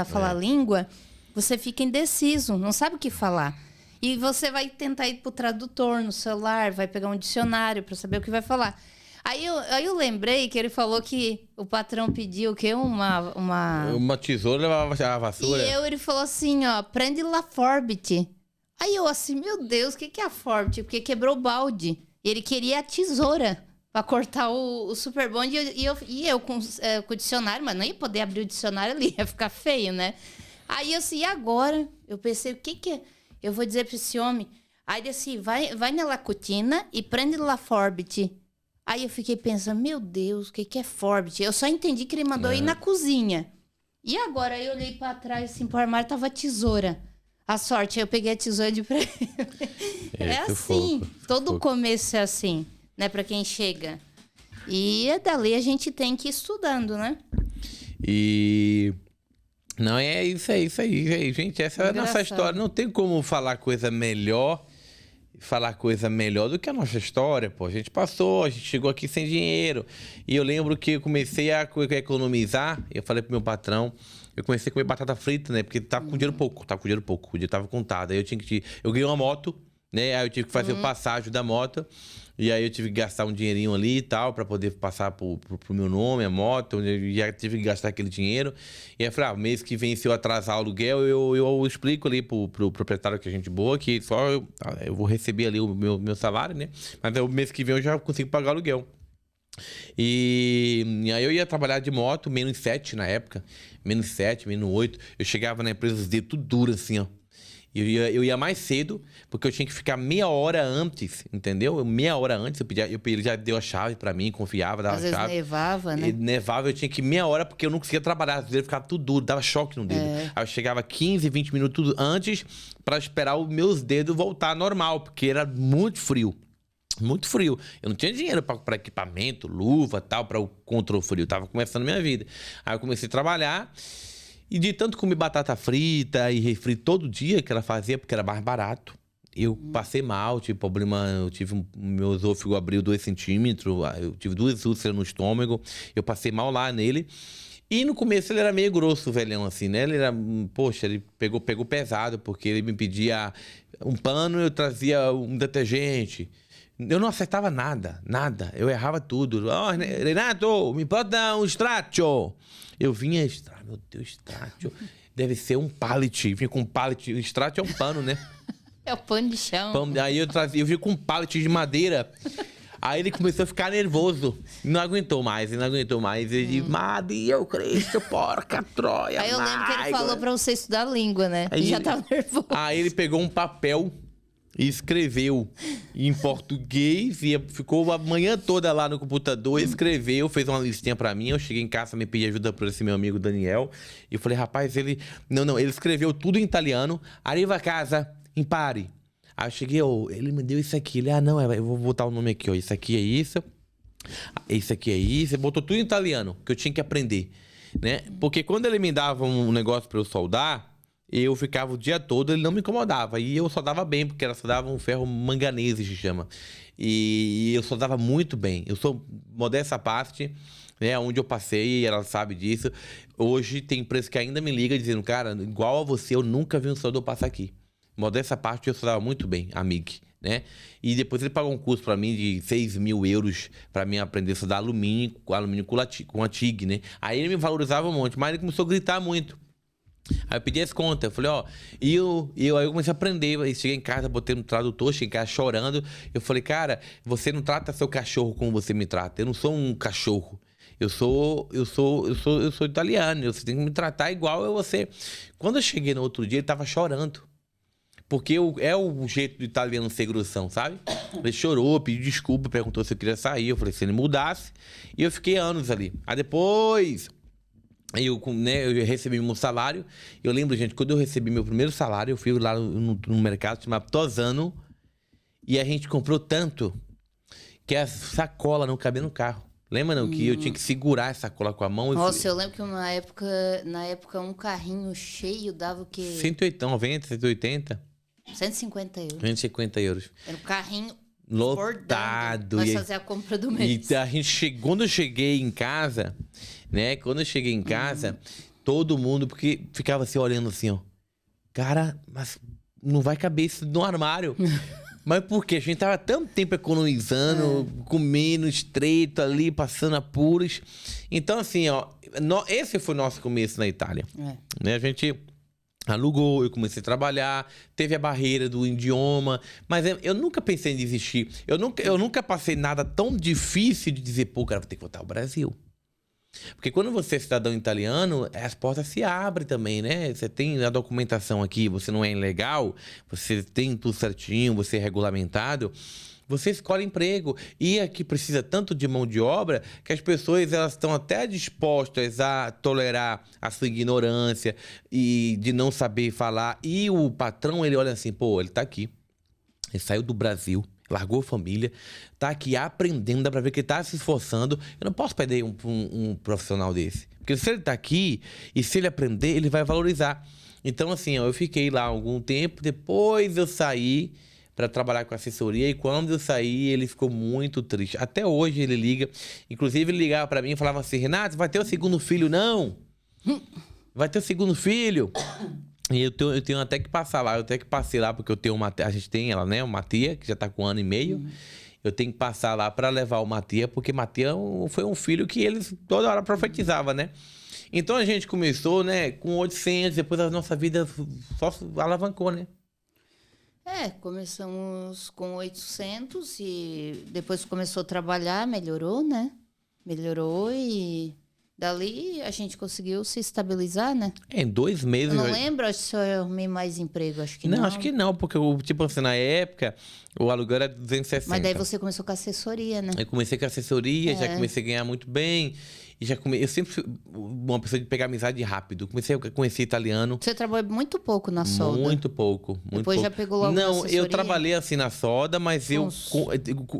falar a língua, você fica indeciso, não sabe o que falar. E você vai tentar ir pro tradutor no celular, vai pegar um dicionário pra saber o que vai falar. Aí eu lembrei que ele falou que o patrão pediu o quê? Uma tesoura, levava a vassoura. E ele falou assim, ó, prende la Forbit. Aí eu assim, meu Deus, o que é a Forbit? Porque quebrou o balde. E ele queria a tesoura pra cortar o Super Bond. E eu com o dicionário, mas não ia poder abrir o dicionário ali, ia ficar feio, né? Aí eu assim, e agora? Eu pensei, o que é? Eu vou dizer pra esse homem. Aí ele assim, vai na Lacutina e prende la Forbit. Aí eu fiquei pensando, meu Deus, o que é Forbit? Eu só entendi que ele mandou ir na cozinha. E agora? Aí eu olhei pra trás, assim, pro armário, tava a tesoura. A sorte, aí eu peguei a tesoura de pra ele. É assim, todo começo é assim, né? Pra quem chega. E dali a gente tem que ir estudando, né? Não, é isso aí, gente. Essa é a nossa história. Não tem como falar coisa melhor do que a nossa história, pô. A gente passou, a gente chegou aqui sem dinheiro. E eu lembro que eu comecei a economizar. Eu falei pro meu patrão, eu comecei a comer batata frita, né? Porque tava com dinheiro pouco, o dinheiro tava contado. Aí eu ganhei uma moto, né? Aí eu tive que fazer o passágio da moto. E aí eu tive que gastar um dinheirinho ali e tal, pra poder passar pro meu nome, a moto. Eu já tive que gastar aquele dinheiro. E aí eu falei, mês que vem, se eu atrasar o aluguel, eu explico ali pro proprietário, que é gente boa, que só eu vou receber ali o meu salário, né? Mas aí, o mês que vem eu já consigo pagar o aluguel. E aí eu ia trabalhar de moto, -7 na época. -7, -8. Eu chegava na empresa, os dedos tudo duro assim, ó. Eu ia mais cedo, porque eu tinha que ficar meia hora antes, entendeu? Meia hora antes, ele já deu a chave pra mim, confiava, dava a chave. Às vezes nevava, né? Nevava, eu tinha que ir meia hora, porque eu não conseguia trabalhar, os dedos ficavam tudo duro, dava choque no dedo. Aí eu chegava 15, 20 minutos antes pra esperar os meus dedos voltar normal, porque era muito frio. Muito frio. Eu não tinha dinheiro para equipamento, luva, tal, para o contra o frio. Eu tava começando a minha vida. Aí eu comecei a trabalhar. E de tanto comer batata frita e refri todo dia que ela fazia, porque era mais barato, eu passei mal, tive problema, meu esôfago abriu 2 centímetros, eu tive 2 úlceras no estômago, eu passei mal lá nele. E no começo ele era meio grosso, velhão, assim, né? Ele pegou pesado, porque ele me pedia um pano, eu trazia um detergente. Eu não acertava nada. Eu errava tudo. Renato, me pode dar um straccio? Eu vinha, meu Deus, straccio. Deve ser um pallet. Vinha com um pallet. O straccio é um pano, né? É o pano de chão. Aí eu vinha com um pallet de madeira. Aí ele começou a ficar nervoso. Não aguentou mais. Ele disse, Maria, Cristo, porca, Troia. Aí eu lembro que ele falou pra você estudar língua, né? Ele já tava nervoso. Aí ele pegou um papel e escreveu em português, e ficou a manhã toda lá no computador, escreveu, fez uma listinha pra mim. Eu cheguei em casa, me pedi ajuda por esse meu amigo Daniel, e eu falei, rapaz, ele... Não, ele escreveu tudo em italiano, arriva a casa, impare. Aí eu cheguei, ele me deu isso aqui, ele, não, eu vou botar o nome aqui, ó, isso aqui é isso, isso aqui é isso, ele botou tudo em italiano, que eu tinha que aprender, né? Porque quando ele me dava um negócio pra eu soldar, eu ficava o dia todo, ele não me incomodava. E eu soldava bem, porque ela soldava um ferro manganese, se chama. E eu soldava muito bem. Eu sou, modéstia à parte, né? Onde eu passei, ela sabe disso. Hoje tem empresa que ainda me liga dizendo, cara, igual a você, eu nunca vi um soldador passar aqui. Modéstia à parte, eu soldava muito bem, amigo, né? E depois ele pagou um curso pra mim de 6 mil euros pra mim aprender a soldar alumínio com a TIG, né? Aí ele me valorizava um monte, mas ele começou a gritar muito. Aí eu pedi as contas, eu falei, aí eu comecei a aprender, aí cheguei em casa, botei no tradutor, cheguei em casa chorando, eu falei, cara, você não trata seu cachorro como você me trata, eu não sou um cachorro, eu sou italiano, você tem que me tratar igual a você. Quando eu cheguei no outro dia, ele tava chorando, porque é o jeito do italiano ser grossão, sabe? Ele chorou, pediu desculpa, perguntou se eu queria sair, eu falei, se ele mudasse, e eu fiquei anos ali. Aí depois... eu recebi meu salário. Eu lembro, gente, quando eu recebi meu primeiro salário, eu fui lá no mercado chamado Tosano, e a gente comprou tanto que a sacola não cabia no carro. Lembra, não? Que eu tinha que segurar essa sacola com a mão. Nossa, eu lembro que na época um carrinho cheio dava o quê? 190, 180. 150 euros. 150 euros. Era um carrinho lotado. Nós fazia a compra do mês. E a gente quando eu cheguei em casa, né? Quando eu cheguei em casa, todo mundo, porque ficava assim, olhando assim, ó. Cara, mas não vai caber isso no armário. Mas por quê? A gente tava tanto tempo economizando, comendo estreito ali, passando apuros. Então, assim, ó, esse foi o nosso começo na Itália. Né? A gente alugou, eu comecei a trabalhar, teve a barreira do idioma, mas eu nunca pensei em desistir. Eu nunca passei nada tão difícil de dizer, pô, cara, vou ter que voltar ao Brasil. Porque quando você é cidadão italiano, as portas se abrem também, né? Você tem a documentação aqui, você não é ilegal, você tem tudo certinho, você é regulamentado, você escolhe emprego. E aqui precisa tanto de mão de obra que as pessoas elas estão até dispostas a tolerar a sua ignorância e de não saber falar. E o patrão, ele olha assim, pô, ele tá aqui, ele saiu do Brasil, largou a família, tá aqui aprendendo, dá pra ver que ele tá se esforçando. Eu não posso perder um profissional desse. Porque se ele tá aqui e se ele aprender, ele vai valorizar. Então, assim, ó, eu fiquei lá algum tempo, depois eu saí para trabalhar com assessoria e quando eu saí, ele ficou muito triste. Até hoje ele liga. Inclusive, ele ligava para mim e falava assim, Renato, vai ter o segundo filho, não? Vai ter o segundo filho? E eu tenho até que passar lá, eu até que passei lá, porque eu tenho a gente tem ela, né? O Matia, que já tá com 1 ano e meio. Eu tenho que passar lá para levar o Matia, porque Matia foi um filho que eles toda hora profetizavam, né? Então a gente começou, né, com 800, depois a nossa vida só alavancou, né? Começamos com 800 e depois começou a trabalhar, melhorou, né? Melhorou e... dali a gente conseguiu se estabilizar, né? Em 2 meses... Eu não lembro, acho que só eu arrumei mais emprego, acho que não. Não, acho que não, porque, tipo assim, na época, o aluguel era 260. Mas daí você começou com assessoria, né? Eu comecei com assessoria, já comecei a ganhar muito bem. E eu sempre fui uma pessoa de pegar amizade rápido. Comecei a conhecer italiano. Você trabalhou muito pouco na solda? Muito pouco. Depois já pegou logo Não, assessoria? eu trabalhei assim na solda, mas eu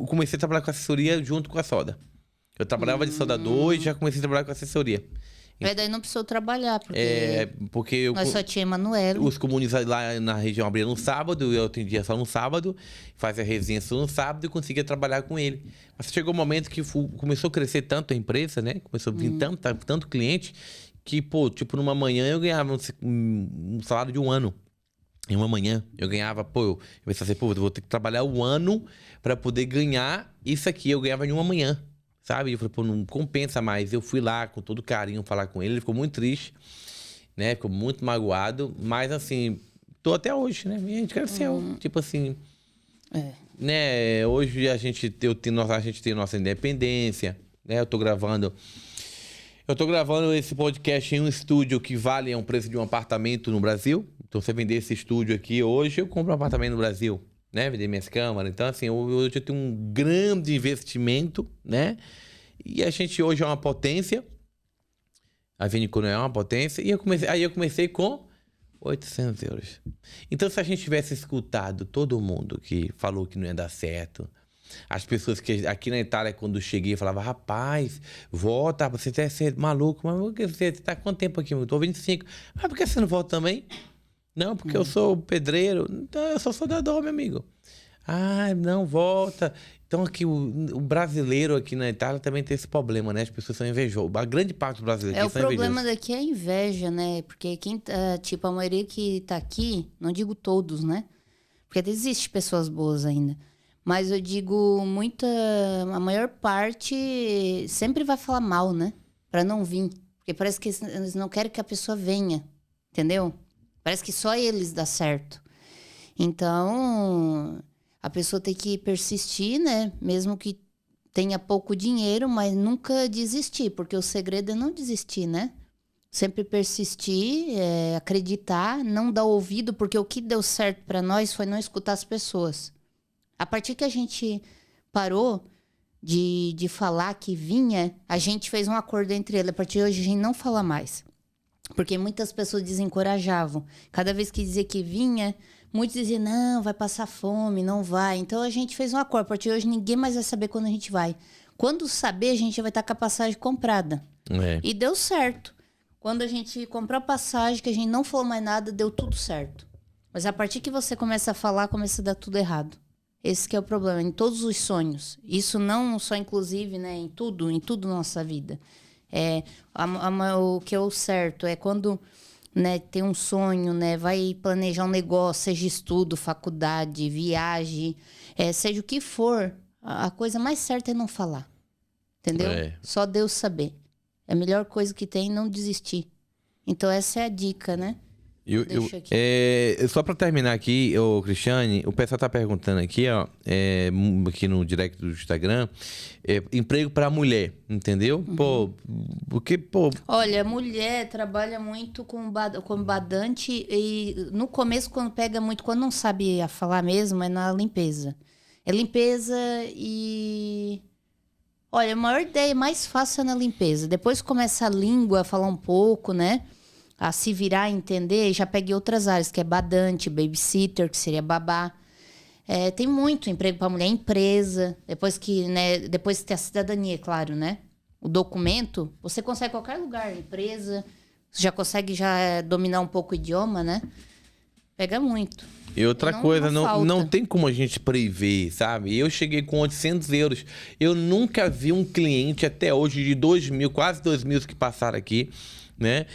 comecei a trabalhar com assessoria junto com a solda. Eu trabalhava de soldador e já comecei a trabalhar com assessoria. Mas daí não precisou trabalhar, porque nós só tinha Emanuele. Os comunidades lá na região abriam no sábado, eu atendia só no sábado, fazia resenha só no sábado e conseguia trabalhar com ele. Mas chegou um momento que começou a crescer tanto a empresa, né? Começou a vir tanto cliente, que, pô, tipo, numa manhã eu ganhava um salário de 1 ano. Em uma manhã eu ganhava, eu pensava assim, eu vou ter que trabalhar 1 ano para poder ganhar isso aqui. Eu ganhava em uma manhã. Sabe? Eu falei, pô, não compensa mais. Eu fui lá com todo carinho falar com ele. Ele ficou muito triste, né? Ficou muito magoado. Mas, assim, tô até hoje, né? E a gente cresceu. Tipo assim... né? Hoje a gente tem nossa independência, né? Eu tô gravando esse podcast em um estúdio que vale um preço de um apartamento no Brasil. Então, se eu vender esse estúdio aqui hoje, eu compro um apartamento no Brasil. né? Vender minhas câmeras. Então, assim, hoje eu tenho um grande investimento, né? E a gente hoje é uma potência. A Vinicor é uma potência. E aí eu comecei com 800 euros. Então, se a gente tivesse escutado todo mundo que falou que não ia dar certo, as pessoas que aqui na Itália, quando eu cheguei, falavam, rapaz, volta, você deve ser maluco, mas você está quanto tempo aqui? Eu tô 25. Mas por que você não volta também? Não, porque eu sou pedreiro. Então, eu sou soldador, meu amigo. Ah, não, volta. Então, aqui, o brasileiro aqui na Itália também tem esse problema, né? As pessoas são invejosas. A grande parte dos brasileiros aqui são invejosos. O problema daqui é a inveja, né? Porque quem tipo, a maioria que tá aqui, não digo todos, né? Porque existem pessoas boas ainda. Mas eu digo, a maior parte sempre vai falar mal, né? Pra não vir. Porque parece que eles não querem que a pessoa venha, entendeu? Parece que só eles dá certo. Então, a pessoa tem que persistir, né? Mesmo que tenha pouco dinheiro, mas nunca desistir. Porque o segredo é não desistir, né? Sempre persistir, acreditar, não dar ouvido. Porque o que deu certo pra nós foi não escutar as pessoas. A partir que a gente parou de falar que vinha, a gente fez um acordo entre eles. A partir de hoje, a gente não fala mais. Porque muitas pessoas desencorajavam. Cada vez que dizia que vinha, muitos diziam, não, vai passar fome, não vai. Então, a gente fez um acordo. A partir de hoje, ninguém mais vai saber quando a gente vai. Quando saber, a gente já vai estar com a passagem comprada. E deu certo. Quando a gente comprou a passagem, que a gente não falou mais nada, deu tudo certo. Mas a partir que você começa a falar, começa a dar tudo errado. Esse que é o problema, em todos os sonhos. Isso não só inclusive, né, em tudo na nossa vida. O que é o certo é quando, né, tem um sonho, né, vai planejar um negócio, seja estudo, faculdade, viagem, seja o que for, a coisa mais certa é não falar. Entendeu? Só Deus saber. É a melhor coisa que tem, não desistir. Então essa é a dica, né? Só para terminar aqui, Cristiane, o pessoal tá perguntando aqui, ó, aqui no direct do Instagram, emprego para mulher, entendeu? Pô, porque, pô... Olha, mulher trabalha muito com badante e no começo, quando pega muito, quando não sabe falar mesmo, é na limpeza. É limpeza e... Olha, a maior ideia mais fácil é na limpeza. Depois começa a língua a falar um pouco, né? A se virar, entender, já peguei outras áreas, que é badante, babysitter, que seria babá. Tem muito emprego para mulher, empresa, depois que tem a cidadania, claro, né? O documento, você consegue em qualquer lugar, empresa, você já consegue dominar um pouco o idioma, né? Pega muito. E outra coisa, não tem como a gente prever, sabe? Eu cheguei com 800 euros. Eu nunca vi um cliente até hoje de 2.000, quase 2.000 que passaram aqui, né?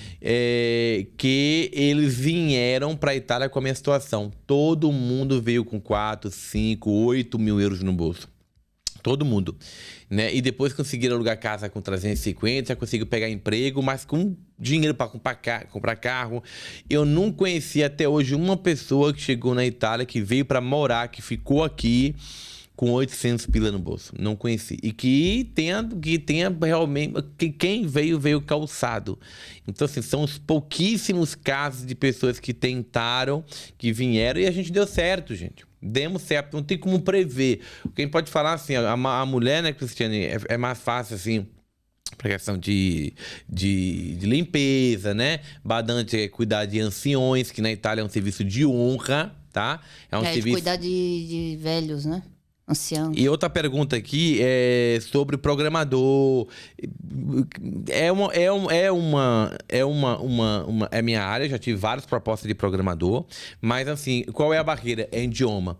Que eles vieram para a Itália com a minha situação. Todo mundo veio com 4, 5, 8 mil euros no bolso. Todo mundo, né? E depois conseguiram alugar casa com 350, já conseguiram pegar emprego, mas com dinheiro para comprar carro. Eu não conheci até hoje uma pessoa que chegou na Itália, que veio para morar, que ficou aqui com 800 pila no bolso. Não conheci. E que tenha realmente... Que quem veio calçado. Então, assim, são os pouquíssimos casos de pessoas que tentaram, que vieram, e a gente deu certo, gente. Demos certo. Não tem como prever. Quem pode falar assim, a mulher, né, Cristiane, é mais fácil, assim, para questão de limpeza, né? Badante é cuidar de anciões, que na Itália é um serviço de honra, tá? É um serviço... de cuidar de velhos, né? Anciãos. E outra pergunta aqui é sobre programador. É minha área, já tive várias propostas de programador, mas assim, qual é a barreira? É idioma.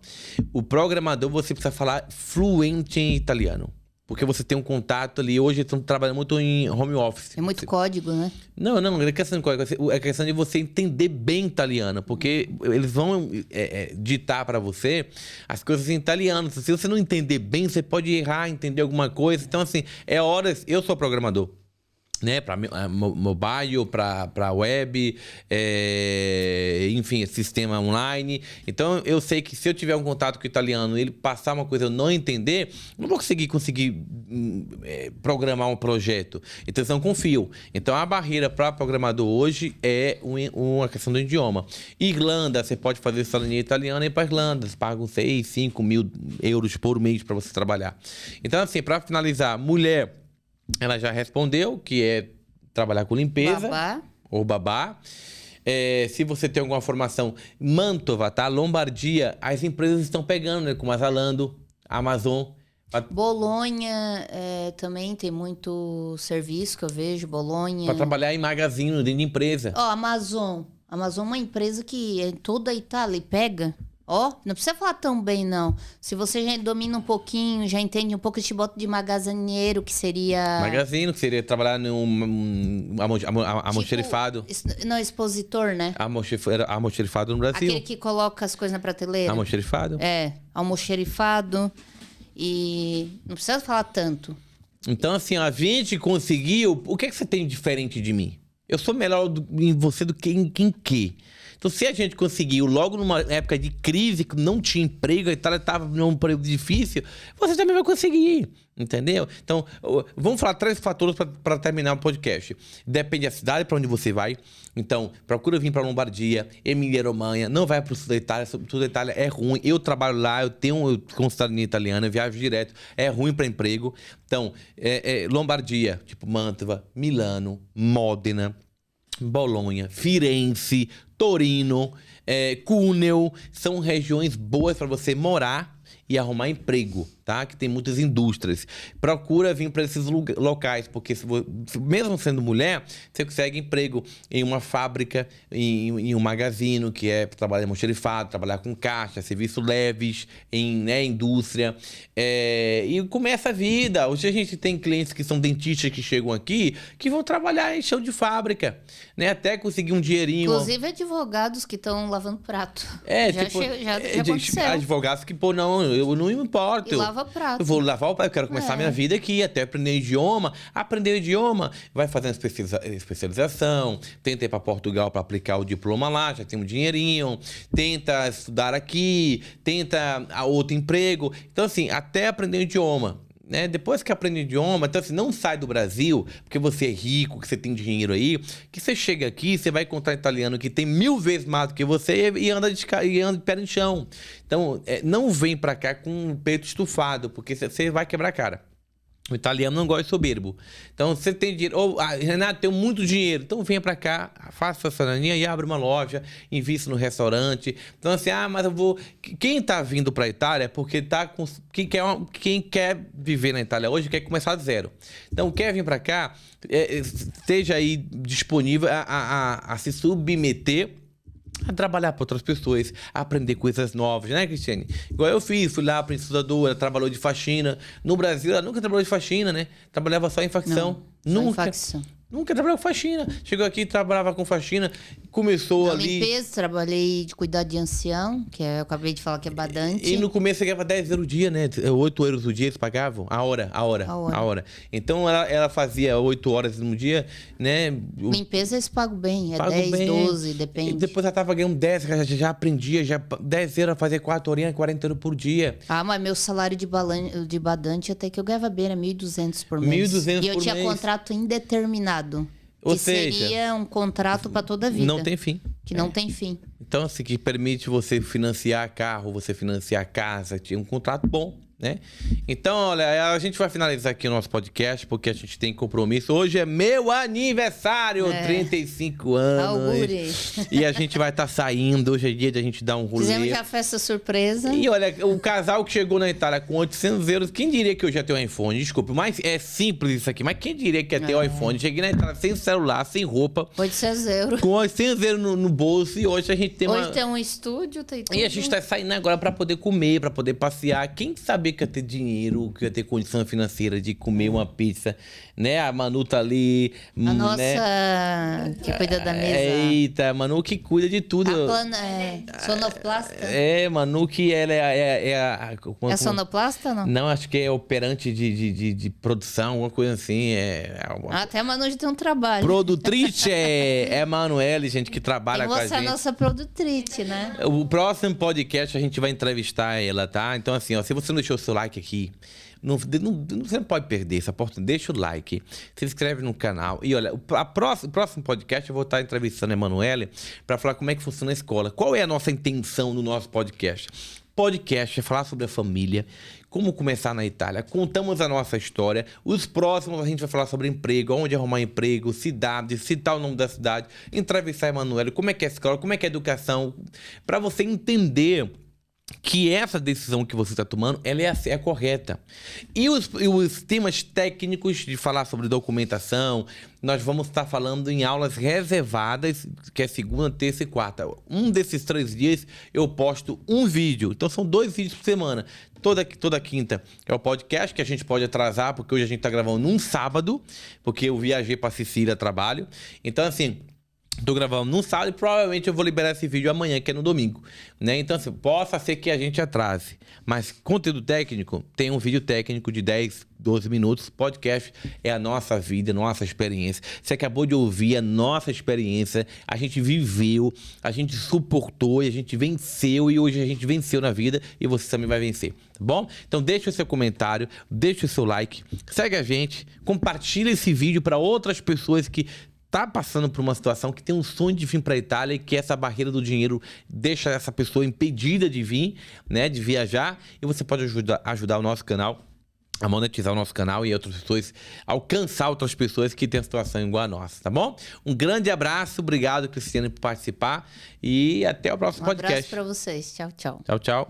O programador, você precisa falar fluente em italiano. Porque você tem um contato ali. Hoje estão trabalhando muito em home office. É muito código, né? Não é questão de código. É questão de você entender bem italiano. Porque eles vão ditar para você as coisas em italiano. Se você não entender bem, você pode errar, entender alguma coisa. Então, assim, horas... Eu sou programador. né, para mobile, para web, enfim, sistema online. Então, eu sei que se eu tiver um contato com o italiano, ele passar uma coisa eu não entender, não vou conseguir programar um projeto. Então, eu não confio. Então, a barreira para programador hoje é uma questão do idioma. Irlanda, você pode fazer cidadania italiana e ir para Irlanda. Você paga 6, 5 mil euros por mês para você trabalhar. Então, assim, para finalizar, mulher... Ela já respondeu que é trabalhar com limpeza. Babá. Ou babá. Se você tem alguma formação, Mantova, tá? Lombardia, as empresas estão pegando, né? Como a Zalando, Amazon. Bolonha também tem muito serviço que eu vejo, Bolonha. Para trabalhar em magazine, dentro de empresa. Amazon. Amazon é uma empresa que é toda a Itália e pega. Não precisa falar tão bem, não. Se você já domina um pouquinho, já entende um pouco, te bota de magazineiro, que seria... Magazine, que seria trabalhar num almoxerifado. Não, expositor, né? Almoxerifado no Brasil. Aquele que coloca as coisas na prateleira. Almoxerifado. Almoxerifado. E não precisa falar tanto. Então, assim, a gente conseguiu... O que você tem diferente de mim? Eu sou melhor em você do que em quê? Então, se a gente conseguiu, logo numa época de crise, que não tinha emprego, a Itália estava num período difícil, você também vai conseguir, entendeu? Então, vamos falar 3 fatores para terminar o podcast. Depende da cidade para onde você vai. Então, procura vir para Lombardia, Emília-Romanha, não vai para o sul da Itália, o sul da Itália é ruim. Eu trabalho lá, eu tenho cidadania italiana, eu viajo direto, é ruim para emprego. Então, Lombardia, tipo Mantova, Milano, Modena, Bolonha, Firenze, Torino, Cuneo, são regiões boas para você morar e arrumar emprego, tá? Que tem muitas indústrias. Procura vir para esses locais, porque mesmo sendo mulher, você consegue emprego em uma fábrica, em um magazine, que é trabalhar em almoxerifado, trabalhar com caixa, serviços leves, em indústria. E começa a vida. Hoje a gente tem clientes que são dentistas que chegam aqui, que vão trabalhar em chão de fábrica, né? Até conseguir um dinheirinho. Inclusive advogados que estão lavando prato. Já aconteceu. Advogados que, eu não me importo. E lava prato. Eu vou lavar o prato, eu quero começar minha vida aqui, até aprender idioma. Aprender o idioma, vai fazendo especialização, tenta ir para Portugal para aplicar o diploma lá, já tem um dinheirinho, tenta estudar aqui, tenta outro emprego. Então, assim, até aprender o idioma. Né? Depois que aprende o idioma, então assim, não sai do Brasil, porque você é rico, que você tem dinheiro aí, que você chega aqui, você vai encontrar italiano que tem 1000 vezes mais do que você e anda de pé no chão. Então, não vem pra cá com o peito estufado, porque você vai quebrar a cara. O italiano não gosta de soberbo. Então, você tem dinheiro... Renato, tenho muito dinheiro. Então, venha pra cá, faça a cidadania e abre uma loja, invista no restaurante. Então, assim, mas eu vou... Quem tá vindo pra Itália é porque tá com... Quem quer viver na Itália hoje quer começar do zero. Então, quer vir pra cá, esteja aí disponível a se submeter a trabalhar para outras pessoas, a aprender coisas novas, né, Cristiane? Igual eu fiz, fui lá, aprendi estudadora, trabalhou de faxina. No Brasil, ela nunca trabalhou de faxina, né? Trabalhava só em facção. Nunca trabalhou com faxina. Chegou aqui, trabalhava com faxina, começou ali... limpeza, trabalhei de cuidar de ancião, que eu acabei de falar que é badante. E no começo você ganhava 10 euros o dia, né? 8 euros o dia eles pagavam? A hora. Então ela fazia 8 horas no dia, né? Limpeza eles pagam bem, 10, 12, depende. E depois ela tava ganhando 10, já aprendia, 10 euros, fazia 4 horinhas, 40 euros por dia. Mas meu salário de badante até que eu ganhava bem, era 1.200 por mês. 1.200 por mês. E eu tinha contrato indeterminado. Ou seja, seria um contrato para toda a vida. Não tem fim. Que não tem fim. Então, assim, que permite você financiar carro, você financiar casa, tinha um contrato bom, né? Então, olha, a gente vai finalizar aqui o nosso podcast, porque a gente tem compromisso. Hoje é meu aniversário, 35 anos. Augure. E a gente vai estar saindo, hoje é dia de a gente dar um rolê. Fizemos já festa surpresa. E olha, o casal que chegou na Itália com 800 euros, quem diria que eu já tenho um iPhone? Desculpa, mas é simples isso aqui, mas quem diria que ia ter um iPhone? Cheguei na Itália sem celular, sem roupa. 800 euros. Com 800 euros no bolso, e hoje a gente tem Hoje tem um estúdio, tem tudo. E a gente tá saindo agora pra poder comer, pra poder passear. Quem sabe sabia que ia ter dinheiro, que ia ter condição financeira de comer uma pizza, né? A Manu tá ali, A nossa que cuida da mesa. Eita, a Manu que cuida de tudo. Sonoplasta? Manu que ela é sonoplasta, não? Não, acho que é operante de produção, alguma coisa assim. Até a Manu já tem um trabalho. Produtrice é a Manuele, gente, que trabalha com a gente. Você é a nossa produtrice, né? O próximo podcast a gente vai entrevistar ela, tá? Então, assim, ó, se você não deixou o seu like aqui, você não pode perder essa oportunidade. Deixa o like, se inscreve no canal. E olha, o próximo podcast eu vou estar entrevistando a Emanuele para falar como é que funciona a escola. Qual é a nossa intenção no nosso podcast? Podcast é falar sobre a família, como começar na Itália. Contamos a nossa história. Os próximos a gente vai falar sobre emprego, onde arrumar emprego, cidade, citar o nome da cidade, entrevistar a Emanuele, como é que é a escola, como é que é a educação, para você entender que essa decisão que você está tomando, ela é a correta. E os temas técnicos de falar sobre documentação, nós vamos estar falando em aulas reservadas, que é segunda, terça e quarta. Um desses 3 dias eu posto um vídeo. Então são 2 vídeos por semana. Toda quinta é o podcast, que a gente pode atrasar, porque hoje a gente está gravando num sábado, porque eu viajei para Sicília a trabalho. Então, assim, tô gravando num sábado e provavelmente eu vou liberar esse vídeo amanhã, que é no domingo, né? Então, assim, possa ser que a gente atrase. Mas conteúdo técnico, tem um vídeo técnico de 10, 12 minutos. Podcast é a nossa vida, nossa experiência. Você acabou de ouvir a nossa experiência. A gente viveu, a gente suportou e a gente venceu. E hoje a gente venceu na vida e você também vai vencer, tá bom? Então deixa o seu comentário, deixa o seu like, segue a gente, compartilha esse vídeo para outras pessoas que tá passando por uma situação que tem um sonho de vir para a Itália e que essa barreira do dinheiro deixa essa pessoa impedida de vir, né, de viajar. E você pode ajudar o nosso canal a monetizar o nosso canal e outras pessoas, alcançar outras pessoas que têm situação igual a nossa, tá bom? Um grande abraço, obrigado, Cristiane, por participar e até o próximo podcast. Um abraço para vocês. Tchau, tchau. Tchau, tchau.